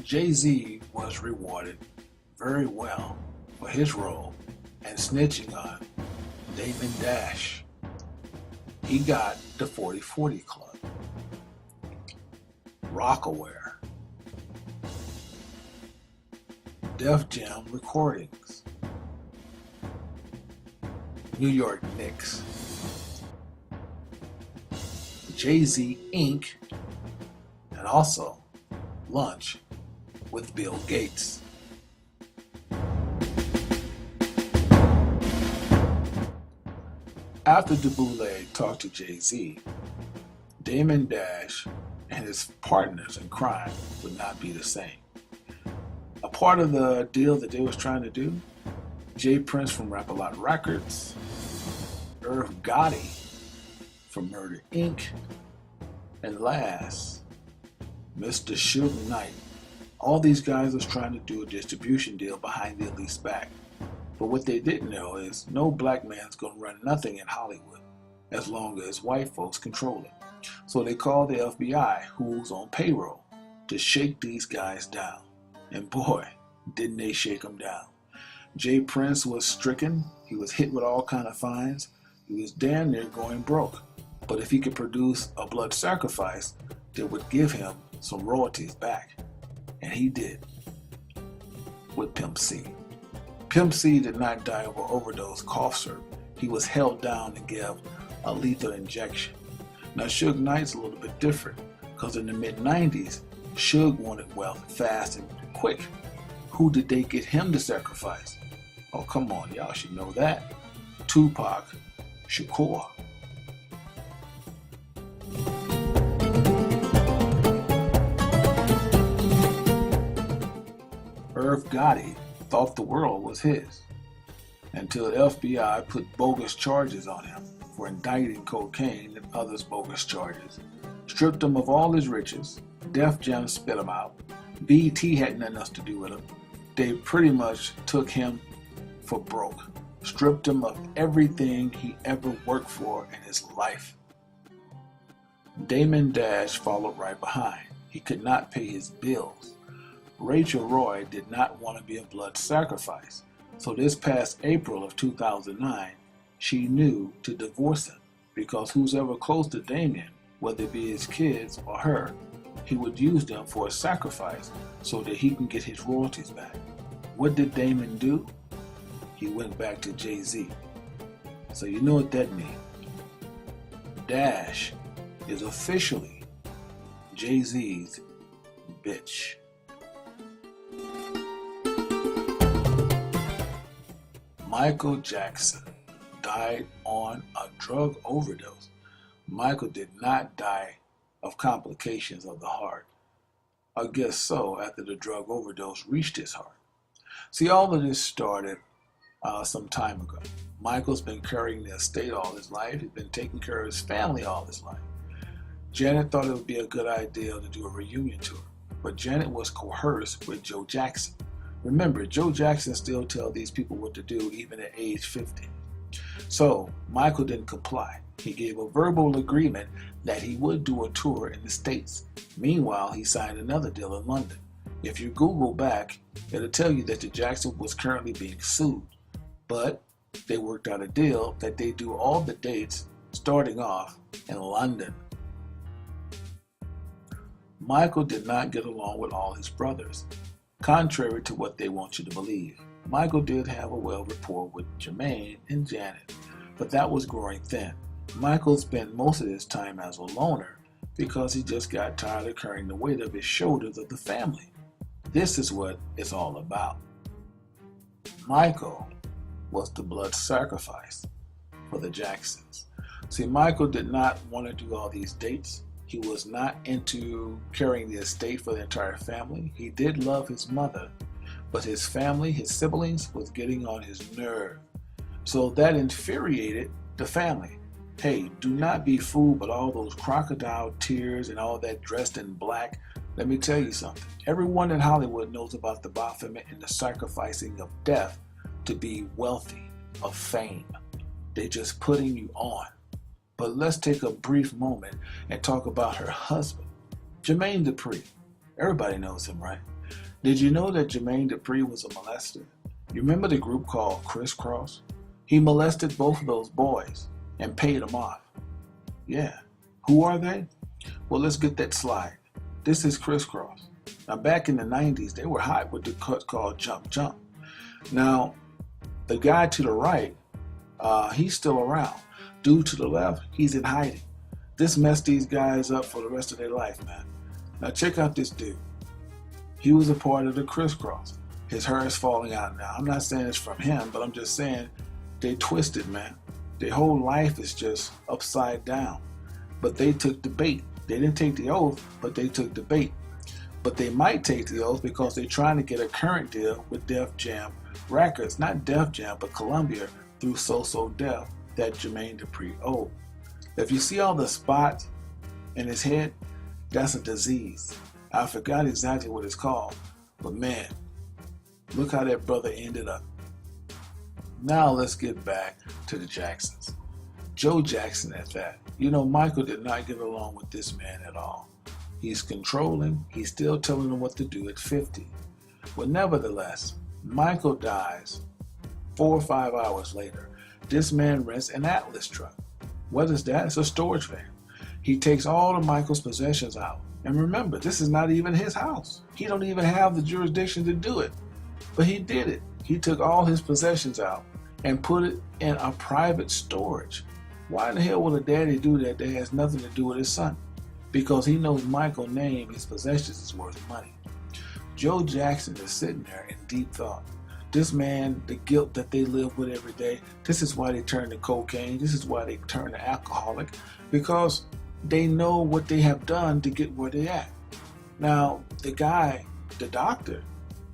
Jay-Z was rewarded very well for his role in snitching on Damon Dash. He got the 40/40 Club, Rockaware, Def Jam Recordings, New York Knicks, Jay-Z Inc., and also lunch with Bill Gates. After DeBoule talked to Jay-Z, Damon Dash and his partners in crime would not be the same. A part of the deal that they was trying to do, J. Prince from Rap-A-Lot Records, Irv Gotti from Murder Inc., and last, Mr. Suge Knight. All these guys was trying to do a distribution deal behind the elites' back. But what they didn't know is no black man's gonna run nothing in Hollywood as long as white folks control it. So they called the FBI, who's on payroll, to shake these guys down. And boy, didn't they shake them down. J. Prince was stricken. He was hit with all kind of fines. He was damn near going broke. But if he could produce a blood sacrifice that would give him some royalties back. And he did. With Pimp C. Pimp C did not die of an overdose cough syrup. He was held down and gave a lethal injection. Now Suge Knight's a little bit different, because in the mid-90s, Suge wanted wealth fast and quick. Who did they get him to sacrifice? Oh, come on, y'all should know that. Tupac Shakur. Irv Gotti thought the world was his until the FBI put bogus charges on him for indicting cocaine and others bogus charges, stripped him of all his riches. Def Jam spit him out. BET had nothing else to do with him. They pretty much took him for broke, stripped him of everything he ever worked for in his life. Damon Dash followed right behind. He could not pay his bills. Rachel Roy did not want to be a blood sacrifice, so this past April of 2009, she knew to divorce him because who's ever close to Damien, whether it be his kids or her, he would use them for a sacrifice so that he can get his royalties back. What did Damon do? He went back to Jay-Z. So you know what that means. Dash is officially Jay-Z's bitch. Michael Jackson died on a drug overdose. Michael did not die of complications of the heart. I guess so, after the drug overdose reached his heart. See, all of this started some time ago. Michael's been carrying the estate all his life. He's been taking care of his family all his life. Janet thought it would be a good idea to do a reunion tour, but Janet was coerced with Joe Jackson. Remember, Joe Jackson still tells these people what to do even at age 50. So Michael didn't comply. He gave a verbal agreement that he would do a tour in the States. Meanwhile, he signed another deal in London. If you Google back, it'll tell you that the Jackson was currently being sued. But they worked out a deal that they do all the dates starting off in London. Michael did not get along with all his brothers, contrary to what they want you to believe. Michael did have a well rapport with Jermaine and Janet, but that was growing thin. Michael spent most of his time as a loner because he just got tired of carrying the weight of his shoulders of the family. This is what it's all about. Michael was the blood sacrifice for the Jacksons. See, Michael did not want to do all these dates. He was not into carrying the estate for the entire family. He did love his mother, but his family, his siblings, was getting on his nerve. So that infuriated the family. Hey, do not be fooled by all those crocodile tears and all that dressed in black. Let me tell you something. Everyone in Hollywood knows about the Baphomet and the sacrificing of death to be wealthy, of fame. They're just putting you on. But let's take a brief moment and talk about her husband, Jermaine Dupri. Everybody knows him, right? Did you know that Jermaine Dupri was a molester? You remember the group called Criss Cross? He molested both of those boys and paid them off. Yeah. Who are they? Well, let's get that slide. This is Criss Cross. Now, back in the 90s, they were hot with the cut called Jump Jump. Now, the guy to the right, he's still around. Dude to the left, he's in hiding. This messed these guys up for the rest of their life, man. Now, check out this dude. He was a part of the Criss Cross. His hair is falling out now. I'm not saying it's from him, but I'm just saying they twisted, man. Their whole life is just upside down. But they took the bait. They didn't take the oath, but they took the bait. But they might take the oath because they're trying to get a current deal with Def Jam Records. Not Def Jam, but Columbia through So So Def that Jermaine Dupri owed. If you see all the spots in his head, that's a disease. I forgot exactly what it's called, but man, look how that brother ended up. Now let's get back to the Jacksons. Joe Jackson at that. You know, Michael did not get along with this man at all. He's controlling, he's still telling him what to do at 50. But nevertheless, Michael dies 4 or 5 hours later. This man rents an Atlas truck. What is that? It's a storage van. He takes all of Michael's possessions out. And remember, this is not even his house. He don't even have the jurisdiction to do it. But he did it. He took all his possessions out and put it in a private storage. Why in the hell would a daddy do that that has nothing to do with his son? Because he knows Michael's name, his possessions is worth money. Joe Jackson is sitting there in deep thought. This man, the guilt that they live with every day, this is why they turn to cocaine, this is why they turn to alcoholic, because they know what they have done to get where they're at. Now, the guy, the doctor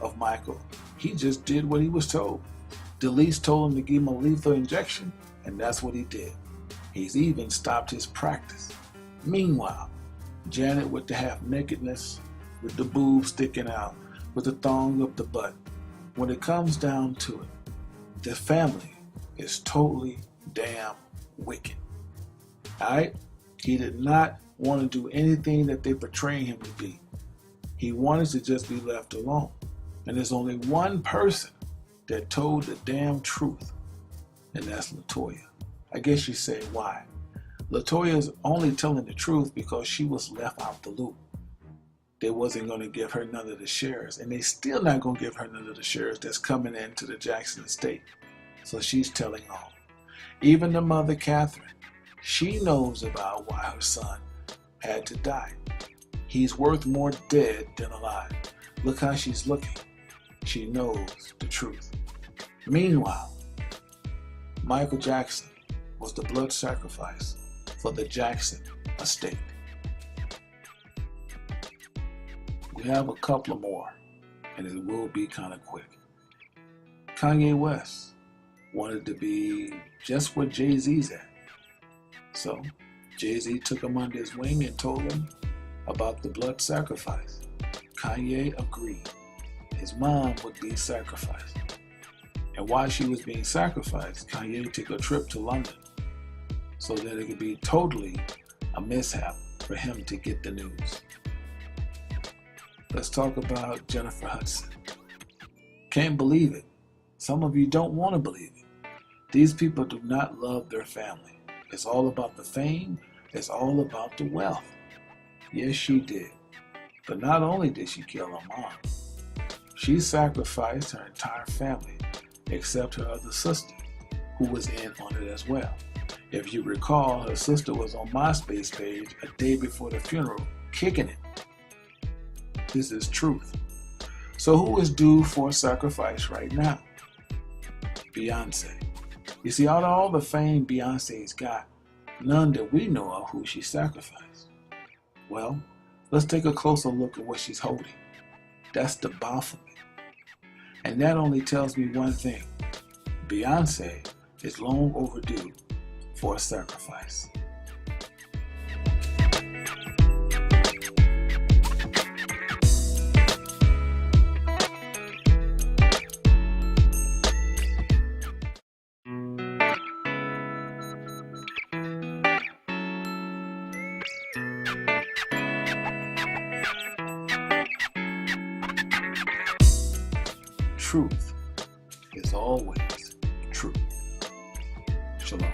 of Michael, he just did what he was told. DeLeese told him to give him a lethal injection, and that's what he did. He's even stopped his practice. Meanwhile, Janet with the half-nakedness, with the boobs sticking out, with the thong up the butt. When it comes down to it, the family is totally damn wicked. Alright? He did not want to do anything that they portraying him to be. He wanted to just be left alone. And there's only one person that told the damn truth, and that's LaToya. I guess you say why. LaToya is only telling the truth because she was left out the loop. They wasn't going to give her none of the shares, and they still not going to give her none of the shares that's coming into the Jackson estate. So she's telling all. Even the mother, Catherine, she knows about why her son had to die. He's worth more dead than alive. Look how she's looking. She knows the truth. Meanwhile, Michael Jackson was the blood sacrifice for the Jackson estate. We have a couple of more, and it will be kind of quick. Kanye West wanted to be just where Jay-Z's at. So Jay-Z took him under his wing and told him about the blood sacrifice. Kanye agreed. His mom would be sacrificed. And while she was being sacrificed, Kanye took a trip to London so that it could be totally a mishap for him to get the news. Let's talk about Jennifer Hudson. Can't believe it. Some of you don't want to believe it. These people do not love their family. It's all about the fame. It's all about the wealth. Yes, she did. But not only did she kill her mom, she sacrificed her entire family except her other sister, who was in on it as well. If you recall, her sister was on MySpace page a day before the funeral, kicking it. This is truth. So who is due for sacrifice right now? Beyonce. You see, out of all the fame Beyonce's got, none that we know of who she sacrificed. Well, let's take a closer look at what she's holding. That's the Baphomet. And that only tells me one thing. Beyonce is long overdue for a sacrifice. truth is always true. Shalom.